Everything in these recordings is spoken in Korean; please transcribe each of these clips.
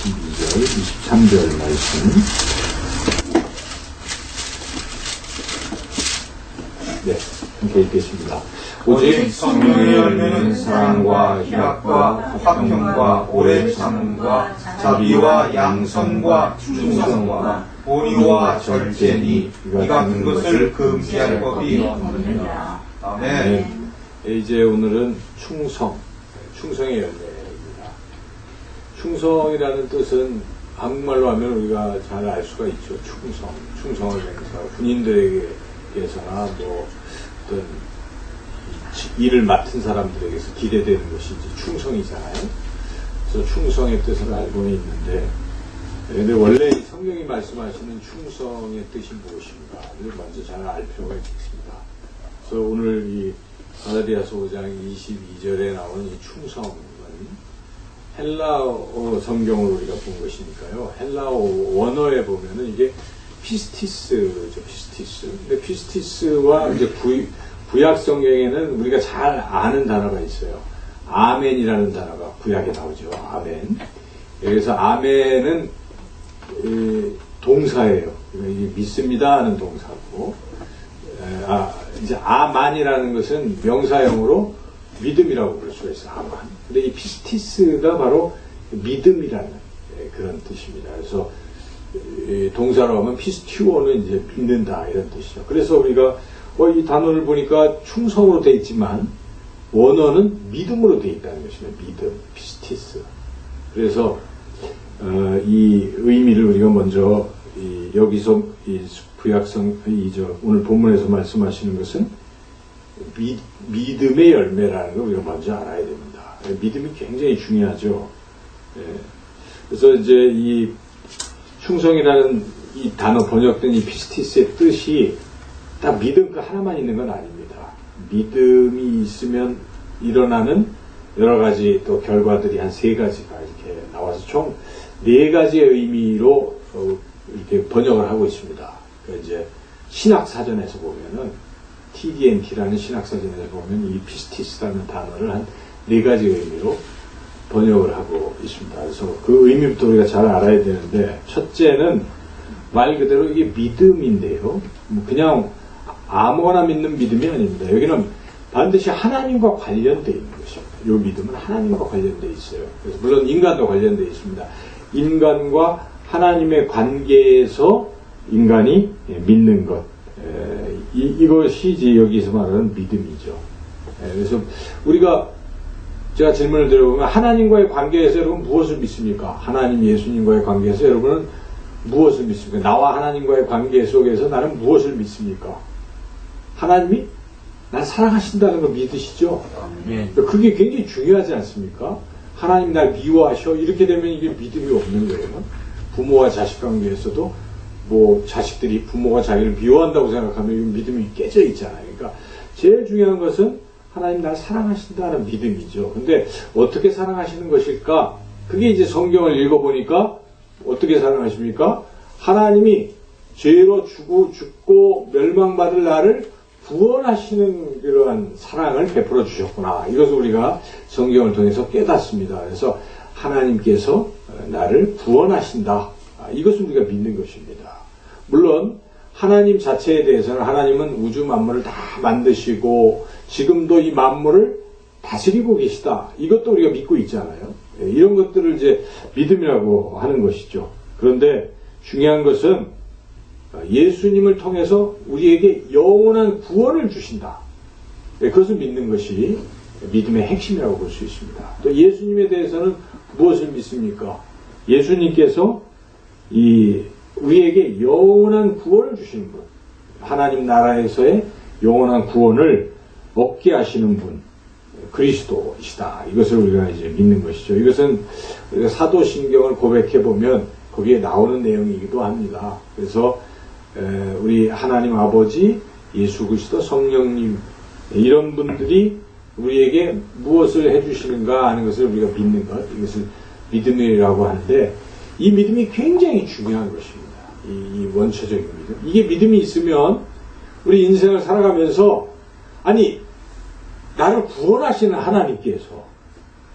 22절, 23절 말씀. 네, 함께 읽겠습니다. 오직 성령의 열매는 사랑과 희락과 화평과 오래 참음과 자비와 양선과 충성과 온유와 절제니 이 같은 것을 금지할 법이 없느니라. 아멘. 이제 오늘은 충성의 열매입니다. 충성이라는 뜻은 한국말로 하면 우리가 잘 알 수가 있죠. 충성을 맹세하고 군인들에게서나 뭐 어떤 일을 맡은 사람들에게서 기대되는 것이 이제 충성이잖아요. 그래서 충성의 뜻을 알고는 있는데, 근데 원래 성경이 말씀하시는 충성의 뜻이 무엇인가? 이걸 먼저 잘 알 필요가 있습니다. 그래서 오늘 이 갈라디아서 5장 22절에 나오는 이 충성은 헬라어 성경으로 우리가 본 것이니까요. 헬라어 원어에 보면은 이게 피스티스죠, 피스티스. 근데 피스티스와 이제 구약 성경에는 우리가 잘 아는 단어가 있어요. 아멘이라는 단어가 구약에 나오죠. 아멘. 그래서 아멘은 동사예요. 믿습니다 하는 동사고, 이제 아만이라는 것은 명사형으로 믿음이라고 부를 수가 있어요. 아만. 근데 이 피스티스가 바로 믿음이라는 그런 뜻입니다. 그래서 동사로 하면 피스티오는 이제 믿는다 이런 뜻이죠. 그래서 우리가 이 단어를 보니까 충성으로 되어 있지만 원어는 믿음으로 되어 있다는 것입니다. 믿음, 피스티스. 그래서 이 의미를 우리가 먼저 여기서 이 구약성 오늘 본문에서 말씀하시는 것은 믿음의 열매라는 걸 우리가 먼저 알아야 됩니다. 믿음이 굉장히 중요하죠. 그래서 이제 이 충성이라는 이 단어 번역된 이 피스티스의 뜻이 딱 믿음 그 하나만 있는 건 아닙니다. 믿음이 있으면 일어나는 여러 가지 또 결과들이 한 3가지가 이렇게 나와서 총 4가지의 의미로 이렇게 번역을 하고 있습니다. 그러니까 이제 신학사전에서 보면은 TDNT라는 신학사전에서 보면 이 피스티스라는 단어를 한 4가지 의미로 번역을 하고 있습니다. 그래서 그 의미부터 우리가 잘 알아야 되는데, 첫째는 말 그대로 이게 믿음인데요. 그냥 아무거나 믿는 믿음이 아닙니다. 여기는 반드시 하나님과 관련되어 있는 것입니다. 이 믿음은 하나님과 관련되어 있어요. 그래서 물론 인간도 관련되어 있습니다. 인간과 하나님의 관계에서 인간이 믿는 것, 이것이 이제 여기서 말하는 믿음이죠. 그래서 제가 질문을 드려보면 하나님과의 관계에서 여러분 무엇을 믿습니까? 하나님 예수님과의 관계에서 여러분은 무엇을 믿습니까? 나와 하나님과의 관계 속에서 나는 무엇을 믿습니까? 하나님이 날 사랑하신다는 걸 믿으시죠? 그게 굉장히 중요하지 않습니까? 하나님 날 미워하셔. 이렇게 되면 이게 믿음이 없는 거예요. 부모와 자식 관계에서도 뭐 자식들이 부모가 자기를 미워한다고 생각하면 믿음이 깨져 있잖아요. 그러니까 제일 중요한 것은 하나님 날 사랑하신다는 믿음이죠. 근데 어떻게 사랑하시는 것일까? 그게 이제 성경을 읽어보니까 어떻게 사랑하십니까? 하나님이 죄로 죽고 멸망받을 나를 구원하시는 그러한 사랑을 베풀어 주셨구나. 이것을 우리가 성경을 통해서 깨닫습니다. 그래서 하나님께서 나를 구원하신다. 이것을 우리가 믿는 것입니다. 물론 하나님 자체에 대해서는 하나님은 우주 만물을 다 만드시고 지금도 이 만물을 다스리고 계시다. 이것도 우리가 믿고 있잖아요. 이런 것들을 이제 믿음이라고 하는 것이죠. 그런데 중요한 것은 예수님을 통해서 우리에게 영원한 구원을 주신다. 그것을 믿는 것이 믿음의 핵심이라고 볼 수 있습니다. 또 예수님에 대해서는 무엇을 믿습니까? 예수님께서 우리에게 영원한 구원을 주시는 분, 하나님 나라에서의 영원한 구원을 얻게 하시는 분, 그리스도이시다. 이것을 우리가 이제 믿는 것이죠. 이것은 우리가 사도신경을 고백해 보면 거기에 나오는 내용이기도 합니다. 그래서 우리 하나님 아버지, 예수 그리스도, 성령님 이런 분들이 우리에게 무엇을 해주시는가 하는 것을 우리가 믿는 것, 이것을 믿음이라고 하는데, 이 믿음이 굉장히 중요한 것입니다. 이 원초적인 믿음. 이게 믿음이 있으면 우리 인생을 살아가면서 나를 구원하시는 하나님께서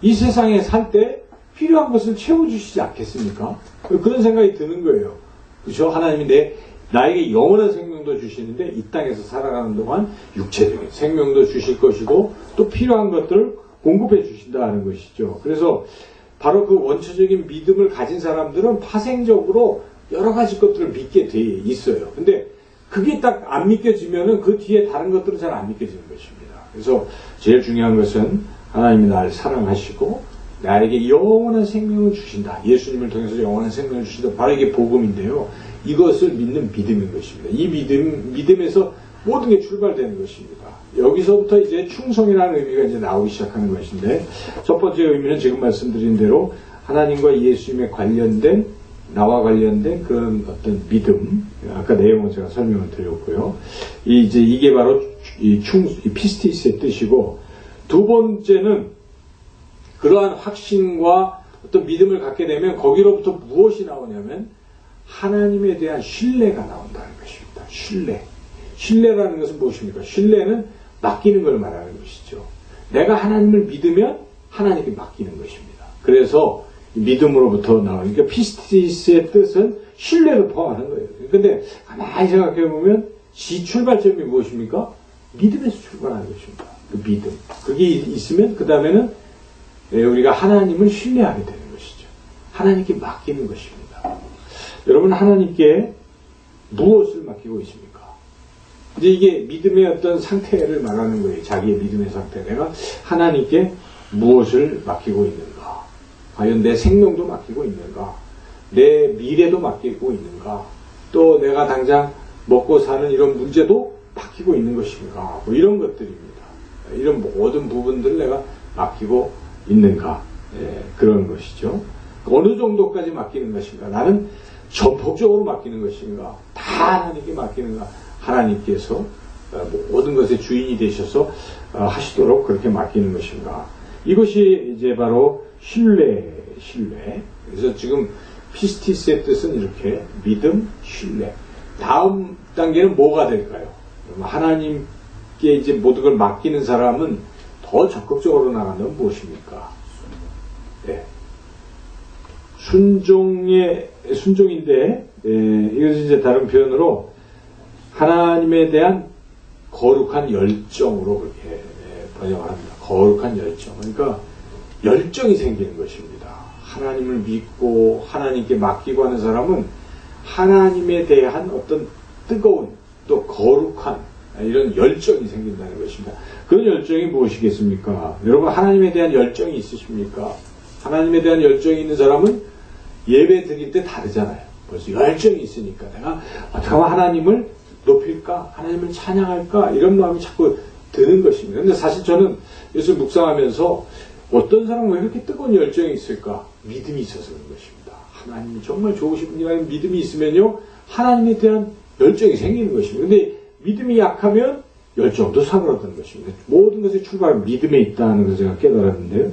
이 세상에 살 때 필요한 것을 채워주시지 않겠습니까? 그런 생각이 드는 거예요. 그렇죠? 하나님이 나에게 영원한 생명도 주시는데 이 땅에서 살아가는 동안 육체적인 생명도 주실 것이고 또 필요한 것들을 공급해 주신다는 것이죠. 그래서 바로 그 원초적인 믿음을 가진 사람들은 파생적으로 여러 가지 것들을 믿게 돼 있어요. 근데 그게 딱 안 믿겨지면은 그 뒤에 다른 것들은 잘 안 믿겨지는 것입니다. 그래서 제일 중요한 것은 하나님이 나를 사랑하시고 나에게 영원한 생명을 주신다. 예수님을 통해서 영원한 생명을 주신다. 바로 이게 복음인데요. 이것을 믿는 믿음인 것입니다. 이 믿음에서 모든 게 출발되는 것입니다. 여기서부터 이제 충성이라는 의미가 이제 나오기 시작하는 것인데, 첫 번째 의미는 지금 말씀드린 대로 하나님과 예수님에 관련된, 나와 관련된 그런 어떤 믿음, 아까 내용은 제가 설명을 드렸고요. 이게 바로 이 피스티스의 뜻이고, 두 번째는 그러한 확신과 어떤 믿음을 갖게 되면 거기로부터 무엇이 나오냐면 하나님에 대한 신뢰가 나온다는 것입니다. 신뢰라는 것은 무엇입니까? 신뢰는 맡기는 걸 말하는 것이죠. 내가 하나님을 믿으면 하나님께 맡기는 것입니다. 그래서 믿음으로부터 나오는, 그러니까 피스티스의 뜻은 신뢰를 포함하는 거예요. 그런데 가만히 생각해 보면 지 출발점이 무엇입니까? 믿음에서 출발하는 것입니다. 그 믿음. 그게 있으면 그 다음에는 우리가 하나님을 신뢰하게 되는 것이죠. 하나님께 맡기는 것입니다. 여러분, 하나님께 무엇을 맡기고 있습니까? 이제 이게 믿음의 어떤 상태를 말하는 거예요. 자기의 믿음의 상태. 내가 하나님께 무엇을 맡기고 있는가? 과연 내 생명도 맡기고 있는가? 내 미래도 맡기고 있는가? 또 내가 당장 먹고 사는 이런 문제도 맡기고 있는 것인가? 뭐 이런 것들입니다. 이런 모든 부분들을 내가 맡기고 있는가? 그런 것이죠. 어느 정도까지 맡기는 것인가? 나는 전폭적으로 맡기는 것인가? 다 하나님께 맡기는가? 하나님께서 모든 것의 주인이 되셔서 하시도록 그렇게 맡기는 것인가? 이것이 이제 바로 신뢰. 그래서 지금 피스티스의 뜻은 이렇게 믿음, 신뢰. 다음 단계는 뭐가 될까요? 하나님께 이제 모든 걸 맡기는 사람은 더 적극적으로 나간다면 무엇입니까? 네. 순종인데, 이것은 이제 다른 표현으로 하나님에 대한 거룩한 열정으로 그렇게 번역을 합니다. 거룩한 열정. 그러니까 열정이 생기는 것입니다. 하나님을 믿고 하나님께 맡기고 하는 사람은 하나님에 대한 어떤 뜨거운 또 거룩한 이런 열정이 생긴다는 것입니다. 그런 열정이 무엇이겠습니까? 여러분, 하나님에 대한 열정이 있으십니까? 하나님에 대한 열정이 있는 사람은 예배 드릴 때 다르잖아요. 벌써 열정이 있으니까 내가 어떻게 하면 하나님을 높일까? 하나님을 찬양할까? 이런 마음이 자꾸 드는 것입니다. 근데 사실 저는 요새 묵상하면서 어떤 사람은 왜 이렇게 뜨거운 열정이 있을까? 믿음이 있어서 그런 것입니다. 하나님이 정말 좋으신 분이라는 믿음이 있으면요, 하나님에 대한 열정이 생기는 것입니다. 근데 믿음이 약하면 열정도 사그라드는 것입니다. 모든 것의 출발은 믿음에 있다는 것을 제가 깨달았는데요.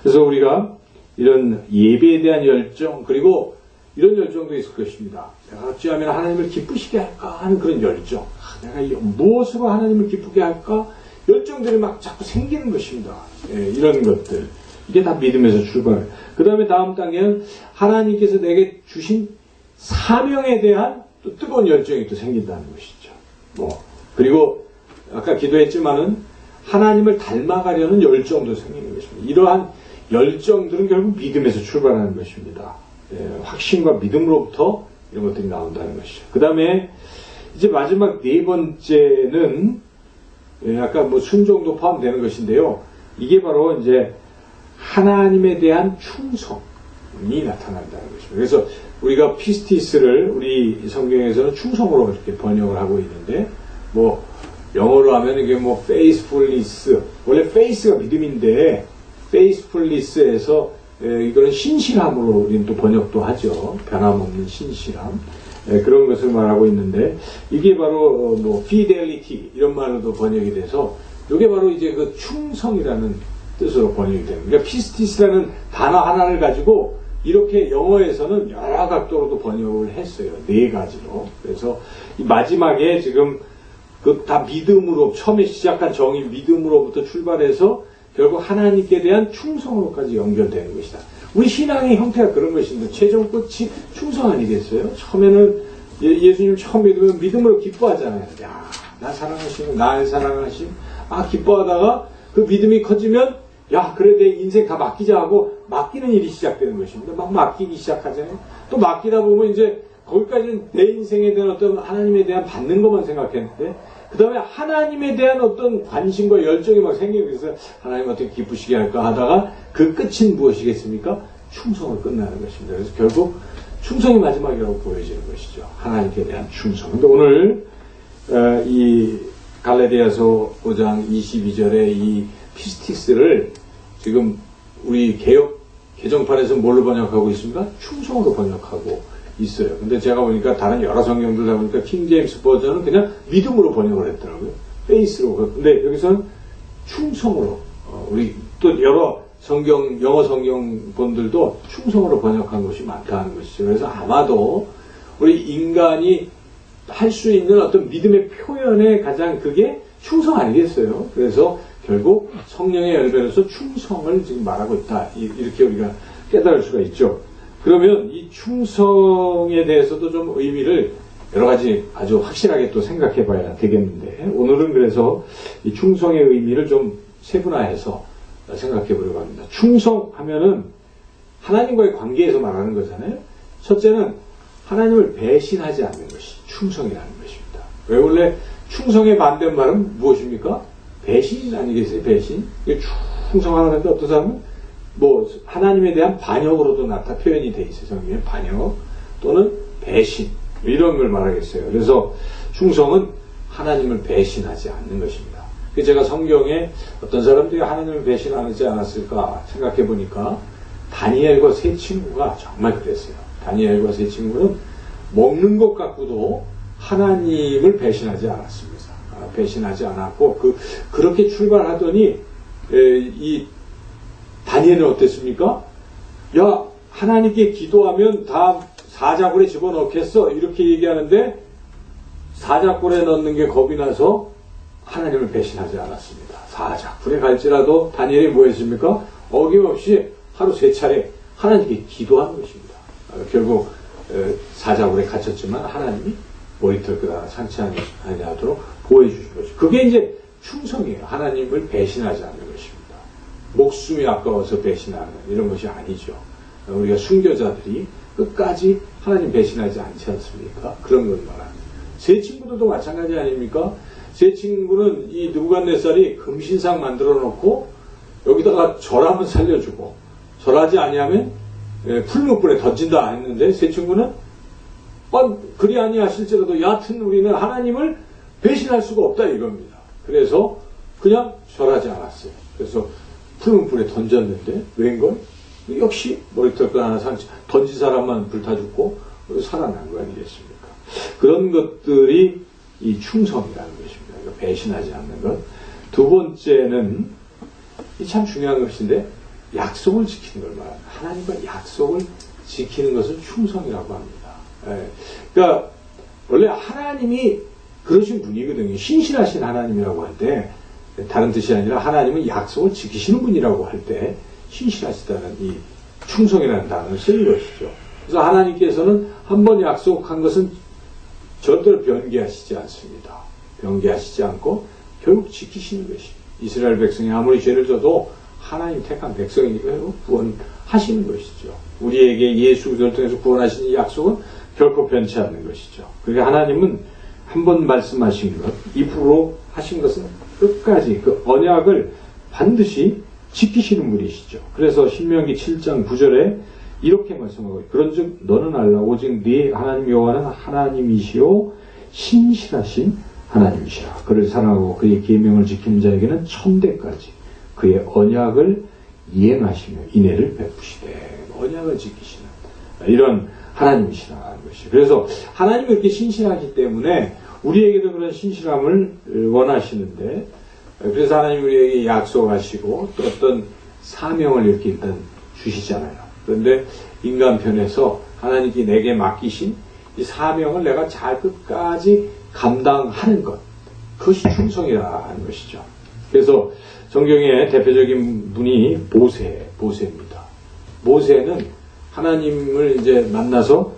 그래서 우리가 이런 예배에 대한 열정, 그리고 이런 열정도 있을 것입니다. 내가 어찌하면 하나님을 기쁘시게 할까 하는 그런 열정. 내가 무엇으로 하나님을 기쁘게 할까? 열정들이 막 자꾸 생기는 것입니다. 이런 것들. 이게 다 믿음에서 출발. 그 다음에 다음 단계는 하나님께서 내게 주신 사명에 대한 또 뜨거운 열정이 또 생긴다는 것이죠. 그리고 아까 기도했지만은 하나님을 닮아가려는 열정도 생기는 것입니다. 이러한 열정들은 결국 믿음에서 출발하는 것입니다. 확신과 믿음으로부터 이런 것들이 나온다는 것이죠. 그 다음에 이제 마지막 네 번째는 아까 순종도 포함되는 것인데요. 이게 바로 이제 하나님에 대한 충성이 나타난다는 것입니다. 그래서 우리가 피스티스를 우리 성경에서는 충성으로 그렇게 번역을 하고 있는데, 영어로 하면 이게 faithfulness. 원래 faith가 믿음인데, faithfulness에서 이거는 신실함으로 우리는 또 번역도 하죠. 변함없는 신실함. 그런 것을 말하고 있는데, 이게 바로 fidelity 이런 말로도 번역이 돼서, 이게 바로 이제 그 충성이라는 뜻으로 번역이 됩니다. 그러니까 피스티스라는 단어 하나를 가지고 이렇게 영어에서는 여러 각도로도 번역을 했어요. 네 가지로. 그래서 이 마지막에 지금 그 다 믿음으로, 처음에 시작한 정의 믿음으로부터 출발해서 결국 하나님께 대한 충성으로까지 연결되는 것이다. 우리 신앙의 형태가 그런 것인데 최종 끝이 충성 아니겠어요? 처음에는 예수님 처음 믿으면 믿음으로 기뻐하잖아요. 야, 나 사랑하시고 나를 사랑하시고 기뻐하다가 그 믿음이 커지면 야, 그래 내 인생 다 맡기자 하고 맡기는 일이 시작되는 것입니다. 막 맡기기 시작하잖아요. 또 맡기다 보면 이제 거기까지는 내 인생에 대한 어떤 하나님에 대한 받는 것만 생각했는데 그 다음에 하나님에 대한 어떤 관심과 열정이 막 생기고 있어요. 하나님 어떻게 기쁘시게 할까 하다가 그 끝은 무엇이겠습니까? 충성을 끝나는 것입니다. 그래서 결국 충성이 마지막이라고 보여지는 것이죠. 하나님께 대한 충성. 근데 오늘 이 갈라디아서 5장 22절의 이 피스티스를 지금 우리 개정판에서 뭘로 번역하고 있습니까? 충성으로 번역하고 있어요. 근데 제가 보니까 다른 여러 성경들 다 보니까 킹제임스 버전은 그냥 믿음으로 번역을 했더라고요. 페이스로. 근데 여기서는 충성으로. 우리 또 여러 영어 성경본들도 충성으로 번역한 것이 많다는 것이죠. 그래서 아마도 우리 인간이 할 수 있는 어떤 믿음의 표현의 가장 그게 충성 아니겠어요? 그래서 결국 성령의 열배로서 충성을 지금 말하고 있다. 이렇게 우리가 깨달을 수가 있죠. 그러면 이 충성에 대해서도 좀 의미를 여러 가지 아주 확실하게 또 생각해 봐야 되겠는데, 오늘은 그래서 이 충성의 의미를 좀 세분화해서 생각해 보려고 합니다. 충성하면은 하나님과의 관계에서 말하는 거잖아요. 첫째는 하나님을 배신하지 않는 것이 충성이라는 것입니다. 왜 원래 충성의 반대말은 무엇입니까? 배신 아니겠어요? 배신. 충성하는데 어떤 사람은 뭐 하나님에 대한 반역으로도 표현이 돼 있어요. 성경에 반역 또는 배신 이런 걸 말하겠어요. 그래서 충성은 하나님을 배신하지 않는 것입니다. 제가 성경에 어떤 사람들이 하나님을 배신하지 않았을까 생각해 보니까 다니엘과 세 친구가 정말 그랬어요. 다니엘과 세 친구는 먹는 것 갖고도 하나님을 배신하지 않았습니다. 배신하지 않았고 그렇게 출발하더니 이 다니엘은 어땠습니까? 야, 하나님께 기도하면 다 사자굴에 집어넣겠어 이렇게 얘기하는데 사자굴에 넣는 게 겁이 나서 하나님을 배신하지 않았습니다. 사자굴에 갈지라도 다니엘이 뭐 했습니까? 어김없이 하루 3차례 하나님께 기도한 것입니다. 결국 사자굴에 갇혔지만 하나님이 머리털 끄다가 상처 아니하도록 보호해 주신 것이죠. 그게 이제 충성이에요. 하나님을 배신하지 않는 것입니다. 목숨이 아까워서 배신하는 이런 것이 아니죠. 우리가 순교자들이 끝까지 하나님 배신하지 않지 않습니까? 그런 걸 말합니다. 세 친구들도 마찬가지 아닙니까? 세 친구는 이 느부갓네살이 금신상 만들어 놓고 여기다가 절하면 살려주고 절하지 아니하면 풀무불에 던진다 했는데 세 친구는 그리 아니하실지라도 여하튼 우리는 하나님을 배신할 수가 없다 이겁니다. 그래서 그냥 절하지 않았어요. 그래서 풀무불에 던졌는데 웬걸? 역시 머리털 하나 상처 던진 사람만 불타 죽고 살아난 거 아니겠습니까? 그런 것들이 이 충성이라는 것입니다. 배신하지 않는 것. 두 번째는 참 중요한 것인데 약속을 지키는 걸 말합니다. 하나님과 약속을 지키는 것을 충성이라고 합니다. 그러니까 원래 하나님이 그러신 분이거든요. 신실하신 하나님이라고 할 때 다른 뜻이 아니라 하나님은 약속을 지키시는 분이라고 할 때 신실하시다는 이 충성이라는 단어를 쓰는 것이죠. 그래서 하나님께서는 한번 약속한 것은 절대로 변개하시지 않습니다. 변개하시지 않고 결국 지키시는 것입니다. 이스라엘 백성이 아무리 죄를 져도 하나님 택한 백성이니까 구원하시는 것이죠. 우리에게 예수 그리스도를 통해서 구원하신 이 약속은 결코 변치 않는 것이죠. 그러니까 하나님은 한번 말씀하신 것, 입으로 하신 것은 끝까지 그 언약을 반드시 지키시는 분이시죠. 그래서 신명기 7장 9절에 이렇게 말씀하고 그런즉 너는 알라 오직 네 하나님 여호와는 하나님이시요 신실하신 하나님이시라. 그를 사랑하고 그의 계명을 지키는 자에게는 천대까지 그의 언약을 이행하시며 인애를 베푸시되 언약을 지키시는 이런 하나님이시라는 것이. 그래서 하나님이 이렇게 신실하기 때문에 우리에게도 그런 신실함을 원하시는데 그래서 하나님이 우리에게 약속하시고 또 어떤 사명을 이렇게 일단 주시잖아요. 그런데 인간편에서 하나님께 내게 맡기신 이 사명을 내가 잘 끝까지 감당하는 것, 그것이 충성이라는 것이죠. 그래서 성경의 대표적인 분이 모세입니다. 모세는 하나님을 이제 만나서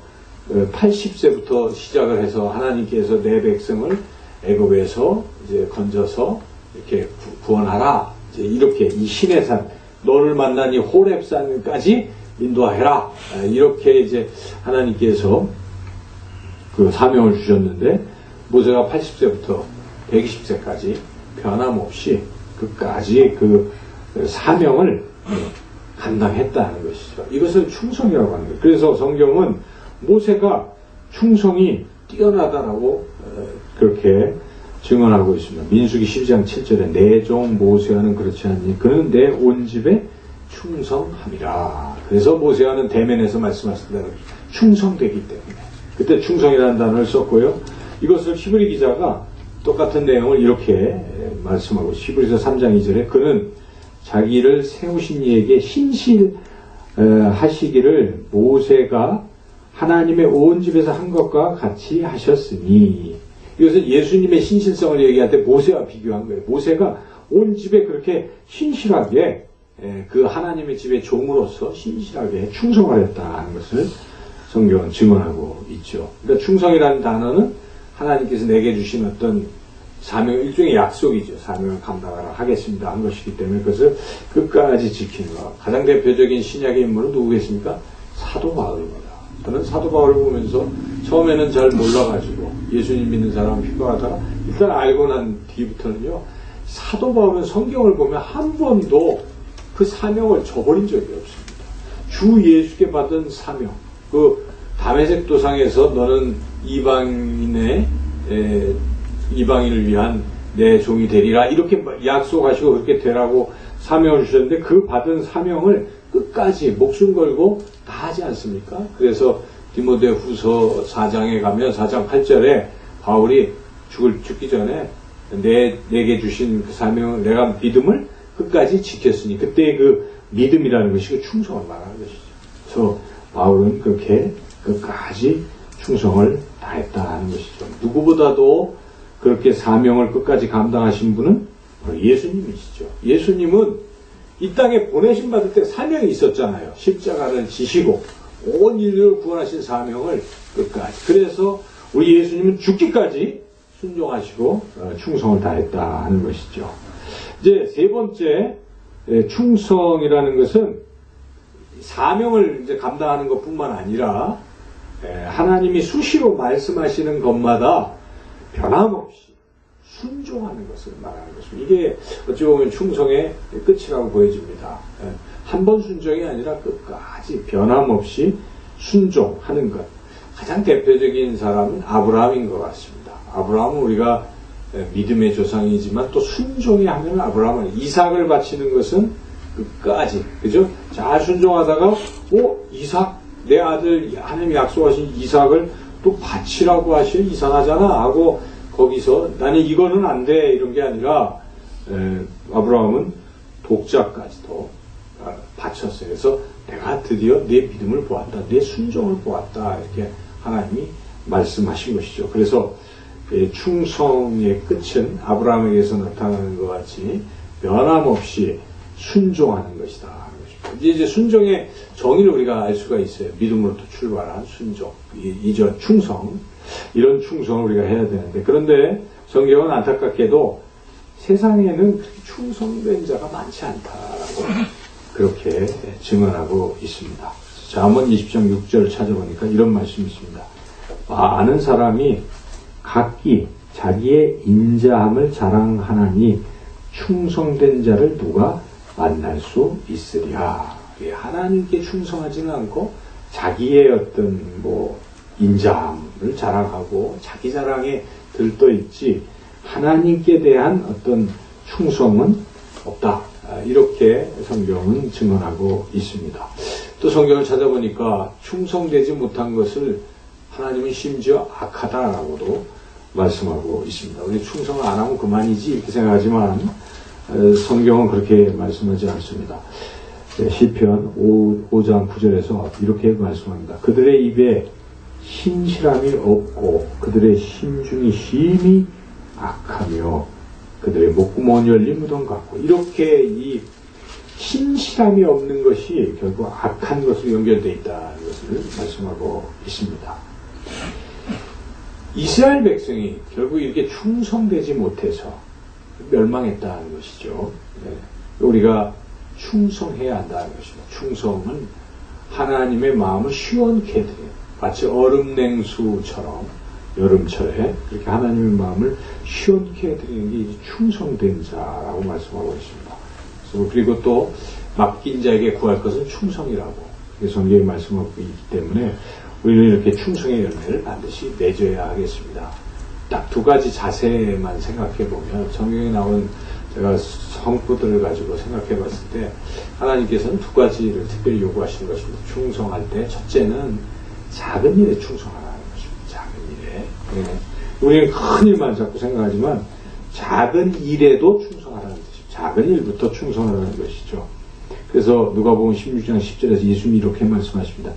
80세부터 시작을 해서 하나님께서 내 백성을 애굽에서 이제 건져서 이렇게 구원하라. 이제 이렇게 이 신의 산, 너를 만난 이 호렙산까지 인도하라. 이렇게 이제 하나님께서 그 사명을 주셨는데 모세가 80세부터 120세까지 변함없이 끝까지 그 사명을 감당했다는 것이죠. 이것을 충성이라고 하는 거예요. 그래서 성경은 모세가 충성이 뛰어나다라고 그렇게 증언하고 있습니다. 민수기 12장 7절에 내 종 모세와는 그렇지 않니 그는 내 온 집에 충성함이라. 그래서 모세와는 대면에서 말씀하신 대로 충성되기 때문에 그때 충성이라는 단어를 썼고요. 이것을 히브리 기자가 똑같은 내용을 이렇게 말씀하고 히브리서 3장 2절에 그는 자기를 세우신 이에게 신실하시기를 모세가 하나님의 온 집에서 한 것과 같이 하셨으니 이것은 예수님의 신실성을 얘기할 때 모세와 비교한 거예요. 모세가 온 집에 그렇게 신실하게 그 하나님의 집의 종으로서 신실하게 충성을 했다는 것을 성경은 증언하고 있죠. 그러니까 충성이라는 단어는 하나님께서 내게 주신 어떤 사명, 일종의 약속이죠. 사명을 감당하라 하겠습니다 한 것이기 때문에 그것을 끝까지 지키는 것. 가장 대표적인 신약의 인물은 누구겠습니까? 사도 바울입니다. 저는 사도 바울을 보면서 처음에는 잘 몰라가지고 예수님 믿는 사람은 핍박하다가 일단 알고 난 뒤부터는요, 사도 바울은 성경을 보면 한 번도 그 사명을 저버린 적이 없습니다. 주 예수께 받은 사명, 그 다메섹 도상에서 너는 이방인을 위한 내 종이 되리라 이렇게 약속하시고 그렇게 되라고 사명을 주셨는데 그 받은 사명을 끝까지 목숨 걸고 다 하지 않습니까? 그래서 디모데후서 4장에 가면 4장 8절에 바울이 죽기 전에 내게 주신 그 사명을 내가 믿음을 끝까지 지켰으니 그때의 그 믿음이라는 것이 그 충성을 말하는 것이죠. 그래서 바울은 그렇게 끝까지 충성을 다했다는 것이죠. 누구보다도 그렇게 사명을 끝까지 감당하신 분은 바로 예수님이시죠. 예수님은 이 땅에 보내신 받을 때 사명이 있었잖아요. 십자가를 지시고 온 인류를 구원하신 사명을 끝까지. 그래서 우리 예수님은 죽기까지 순종하시고 충성을 다했다 하는 것이죠. 이제 세 번째 충성이라는 것은 사명을 이제 감당하는 것뿐만 아니라 하나님이 수시로 말씀하시는 것마다 변함없이 순종하는 것을 말하는 것입니다. 이게 어찌 보면 충성의 끝이라고 보여집니다. 한 번 순종이 아니라 끝까지 변함없이 순종하는 것. 가장 대표적인 사람은 아브라함인 것 같습니다. 아브라함은 우리가 믿음의 조상이지만 또 순종이 하면 아브라함은 이삭을 바치는 것은 끝까지, 그죠? 잘 순종하다가 이삭, 내 아들 하나님이 약속하신 이삭을 또 바치라고 하시면 이상하잖아 하고 거기서 나는 이거는 안 돼 이런 게 아니라 아브라함은 독자까지도 바쳤어요. 그래서 내가 드디어 내 믿음을 보았다, 내 순종을 보았다 이렇게 하나님이 말씀하신 것이죠. 그래서 충성의 끝은 아브라함에게서 나타나는 것 같이 변함없이 순종하는 것이다. 이제 순종의 정의를 우리가 알 수가 있어요. 믿음으로부터 출발한 순종, 이전 충성, 이런 충성을 우리가 해야 되는데, 그런데 성경은 안타깝게도 세상에는 충성된 자가 많지 않다라고 그렇게 증언하고 있습니다. 잠언 20장 6절 찾아보니까 이런 말씀이 있습니다. 아는 사람이 각기 자기의 인자함을 자랑하나니 충성된 자를 누가 만날 수 있으랴. 하나님께 충성하지는 않고 자기의 어떤 인자함을 자랑하고 자기 자랑에 들떠 있지 하나님께 대한 어떤 충성은 없다. 이렇게 성경은 증언하고 있습니다. 또 성경을 찾아보니까 충성되지 못한 것을 하나님은 심지어 악하다라고도 말씀하고 있습니다. 우리 충성을 안 하면 그만이지 이렇게 생각하지만 성경은 그렇게 말씀하지 않습니다. 시편 5장 9절에서 이렇게 말씀합니다. 그들의 입에 신실함이 없고 그들의 심중이 심히 악하며 그들의 목구멍은 열린 무덤 같고, 이렇게 이 신실함이 없는 것이 결국 악한 것으로 연결되어 있다는 것을 말씀하고 있습니다. 이스라엘 백성이 결국 이렇게 충성되지 못해서 멸망했다는 것이죠. 네. 우리가 충성해야 한다는 것입니다. 충성은 하나님의 마음을 시원케 해드려요. 마치 얼음 냉수처럼 여름철에 그렇게 하나님의 마음을 시원케 해드리는 게 충성된 자라고 말씀하고 있습니다. 그리고 또 맡긴 자에게 구할 것은 충성이라고 성경에 말씀하고 있기 때문에 우리는 이렇게 충성의 열매를 반드시 맺어야 하겠습니다. 딱 두 가지 자세만 생각해 보면 성경에 나온 제가 성구들을 가지고 생각해 봤을 때 하나님께서는 두 가지를 특별히 요구하시는 것입니다. 충성할 때 첫째는 작은 일에 충성하라는 것입니다. 작은 일에. 네. 우리는 큰 일만 자꾸 생각하지만 작은 일에도 충성하라는 뜻입니다. 작은 일부터 충성하라는 것이죠. 그래서 누가복음 16장 10절에서 예수님이 이렇게 말씀하십니다.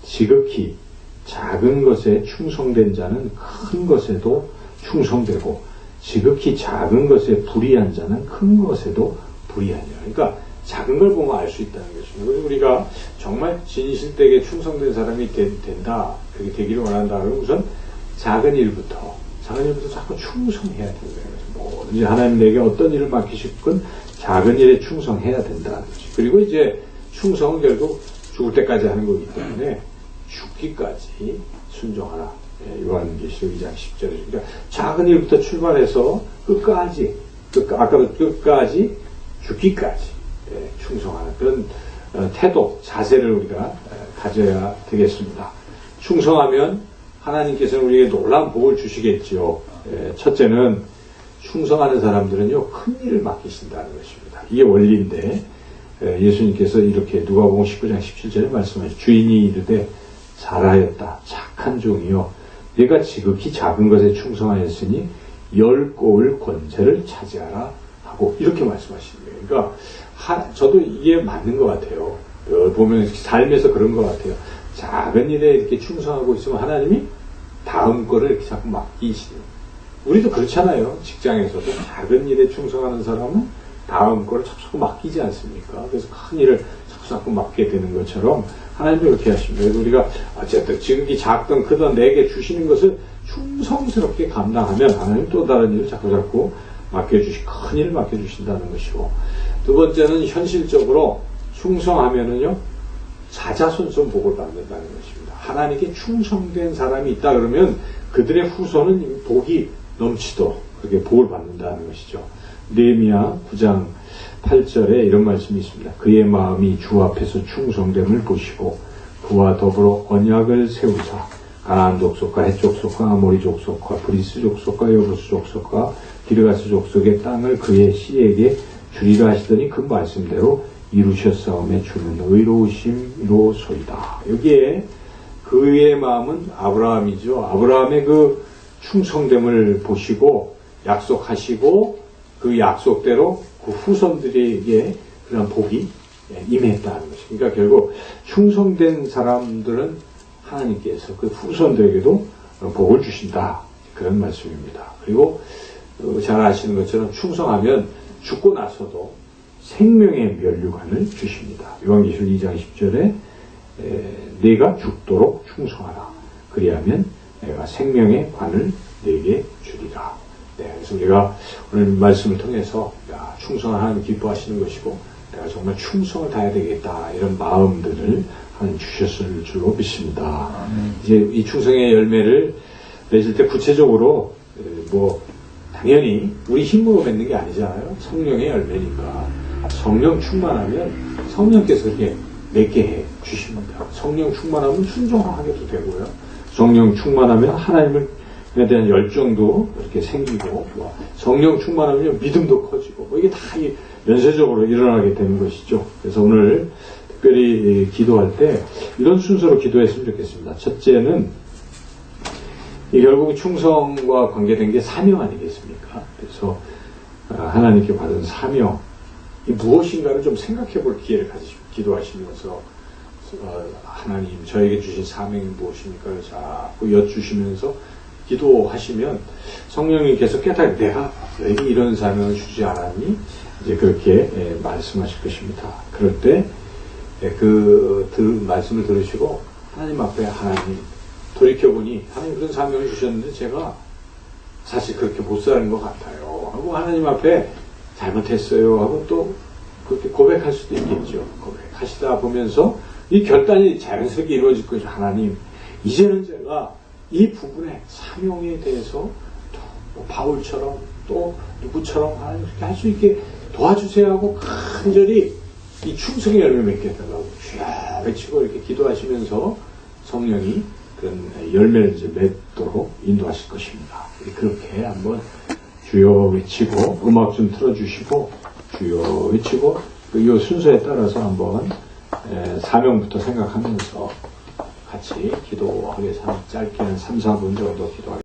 지극히 작은 것에 충성된 자는 큰 것에도 충성되고 지극히 작은 것에 불의한 자는 큰 것에도 불의하니라. 그러니까 작은 걸 보면 알 수 있다는 것입니다. 그래서 우리가 정말 진실되게 충성된 사람이 된다, 그렇게 되기를 원한다 그러면 우선 작은 일부터 자꾸 충성해야 된다는 것입니다. 뭐든지 하나님 내게 어떤 일을 맡기시건 작은 일에 충성해야 된다는 것이죠. 그리고 이제 충성은 결국 죽을 때까지 하는 거기 때문에 죽기까지 순종하라. 요한계시록 2장 10절에. 그러니까 작은 일부터 출발해서 끝까지 죽기까지 충성하는 그런 태도, 자세를 우리가 가져야 되겠습니다. 충성하면 하나님께서는 우리에게 놀라운 복을 주시겠죠. 첫째는 충성하는 사람들은요, 큰 일을 맡기신다는 것입니다. 이게 원리인데, 예수님께서 이렇게 누가복음 19장 17절에 말씀하시죠. 주인이 이르되 잘하였다. 착한 종이요. 내가 지극히 작은 것에 충성하였으니 10고을 권세를 차지하라 하고 이렇게 말씀하시는 거예요. 그러니까 저도 이게 맞는 것 같아요. 보면 삶에서 그런 것 같아요. 작은 일에 이렇게 충성하고 있으면 하나님이 다음 거를 이렇게 자꾸 맡기시는. 우리도 그렇잖아요. 직장에서도 작은 일에 충성하는 사람은 다음 거를 자꾸 맡기지 않습니까? 그래서 큰 일을 자꾸 맡게 되는 것처럼 하나님도 그렇게 하십니다. 그래서 우리가 어쨌든 지극히 작든 크든 내게 주시는 것을 충성스럽게 감당하면 하나님 또 다른 일을 자꾸 큰 일을 맡겨주신다는 것이고, 두 번째는 현실적으로 충성하면은요, 자자손손 복을 받는다는 것입니다. 하나님께 충성된 사람이 있다 그러면 그들의 후손은 복이 넘치도록 그렇게 복을 받는다는 것이죠. 느헤미야 9장 8절에 이런 말씀이 있습니다. 그의 마음이 주 앞에서 충성됨을 보시고 그와 더불어 언약을 세우사 가나안 족속과 헷 족속과 아모리 족속과 브리스 족속과 여부스 족속과 기르가스 족속의 땅을 그의 씨에게 주리라 하시더니 그 말씀대로 이루셨사오매 주는 의로우심이로소이다. 여기에 그의 마음은 아브라함이죠. 아브라함의 그 충성됨을 보시고 약속하시고 그 약속대로 그 후손들에게 그런 복이 임했다는 것입니다. 그러니까 결국 충성된 사람들은 하나님께서 그 후손들에게도 복을 주신다. 그런 말씀입니다. 그리고 잘 아시는 것처럼 충성하면 죽고 나서도 생명의 면류관을 주십니다. 요한계시록 2장 10절에 내가 죽도록 충성하라. 그리하면 내가 생명의 관을 내게 주리라. 그래서 우리가 오늘 말씀을 통해서 충성을 하나님 기뻐하시는 것이고 내가 정말 충성을 다해야 되겠다 이런 마음들을 하나님 주셨을 줄로 믿습니다. 이제 이 충성의 열매를 맺을 때 구체적으로 당연히 우리 힘으로 맺는 게 아니잖아요. 성령의 열매니까 성령 충만하면 성령께서 이렇게 맺게 해 주십니다. 성령 충만하면 순종하게도 되고요. 성령 충만하면 하나님에 대한 열정도 이렇게 생기고 성령 충만하면 믿음도 커지고 이게 다 연쇄적으로 일어나게 되는 것이죠. 그래서 오늘 특별히 기도할 때 이런 순서로 기도했으면 좋겠습니다. 첫째는 결국 충성과 관계된 게 사명 아니겠습니까? 그래서 하나님께 받은 사명 이 무엇인가를 좀 생각해 볼 기회를 가지시고 기도하시면서 하나님 저에게 주신 사명이 무엇입니까? 자꾸 여쭈시면서 기도하시면 성령님께서 깨닫게 내가 너에게 이런 사명을 주지 않았니? 이제 그렇게 말씀하실 것입니다. 그럴 때 말씀을 들으시고 하나님 앞에 하나님 돌이켜보니 하나님 그런 사명을 주셨는데 제가 사실 그렇게 못 사는 것 같아요 하고 하나님 앞에 잘못했어요 하고 또 그렇게 고백할 수도 있겠죠. 고백하시다 보면서 이 결단이 자연스럽게 이루어질 것이죠. 하나님 이제는 제가 이 부분에 사명에 대해서 또 바울처럼 또 누구처럼 하나님 그렇게 할 수 있게 도와주세요 하고 간절히 이 충성의 열매 맺게 해달라고 주여 외치고 이렇게 기도하시면서 성령이 그런 열매를 이제 맺도록 인도하실 것입니다. 그렇게 한번 주여 외치고 음악 좀 틀어주시고 주여 외치고 이 순서에 따라서 한번 사명부터 생각하면서 같이 기도하겠습니다. 짧게 한 3, 4분 정도 기도하겠습니다.